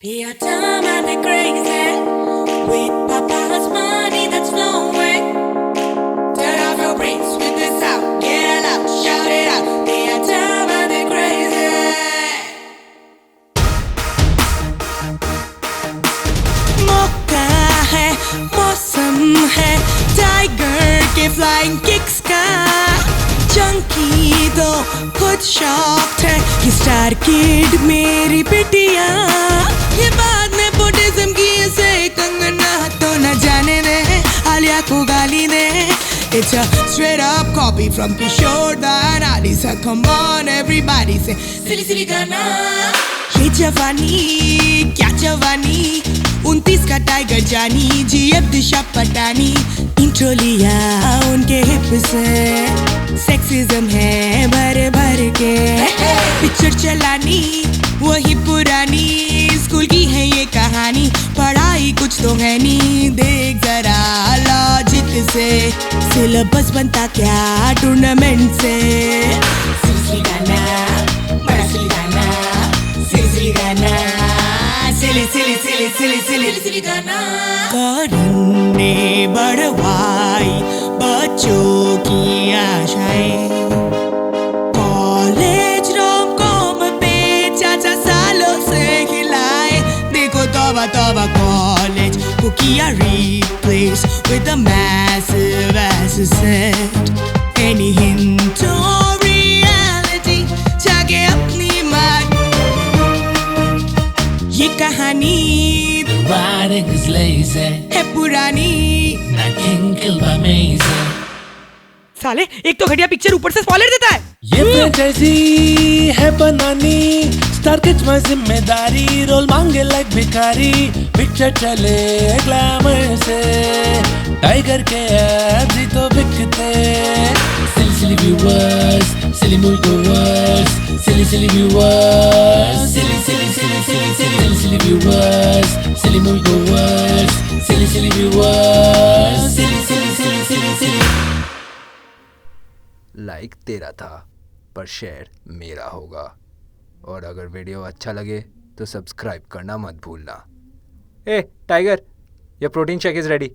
Be a dumb and they're crazy with papa's money that's flowing. Turn off your brains with this out, get it out, shout it out. Be a dumb and they're crazy. मौका है, मौसम है, tiger के flying kicks का। चंकी तो खुद shocked है कि स्टार किड मेरी बिटिया। ये बाद में बुद्धिज्म की ऐसे कंगना तो न जाने दे, आलिया को गाली दे। It's a straight up copy from Kishore Dhanani. So come on everybody say silly silly गाना। ये जवानी क्या जवानी, 29 का टाइगर जानी जी अब दिशा पटानी। इंट्रो लिया उनके हिप से, सेक्सिज्म है भर भर के। पिक्चर चलानी वही पुरानी, स्कूल की है ये कहानी। पढ़ाई कुछ तो है नहीं, देख जरा लॉजिक से। सिलेबस बनता क्या टूर्नामेंट से। सिली गाना, बड़ा सिली गाना, सिली गाना, सिली सिली सिली सिली सिली सिली गाना। करण ने बढ़वाई बच्चों की आशाएं। कॉलेज रोम-कॉम पे चाचा सालों से खिलाए। देखो तौबा तौबा कॉलेज को किया replace with a massive ass set. Any hint or reality जाके अपनी मान। ये कहानी The writing is lazy, है पुरानी। not king killed by maze. साले एक तो घटिया पिक्चर ऊपर से स्पॉइलर देता है। ये फ्रेंचाइजी है बनानी, स्टार किड्स में जिम्मेदारी। रोल मांगे लाइक भिखारी, पिक्चर चले ग्लैमर से। टाइगर के एड्स ही तो बिकते। सिली सिली व्यूअर्स, सिली मूवी गोवर्स, सिली सिली व्यूअर्स, सिली सिली सिली सिली सिली सिली व्यूअर्स, सिली मूवी गोवर्स, सिली सिली व्यूअर्स, सिली सिली सिली सिली सिली। लाइक तेरा था पर शेयर मेरा होगा, और अगर वीडियो अच्छा लगे तो सब्सक्राइब करना मत भूलना। ए tiger, your protein shake is ready.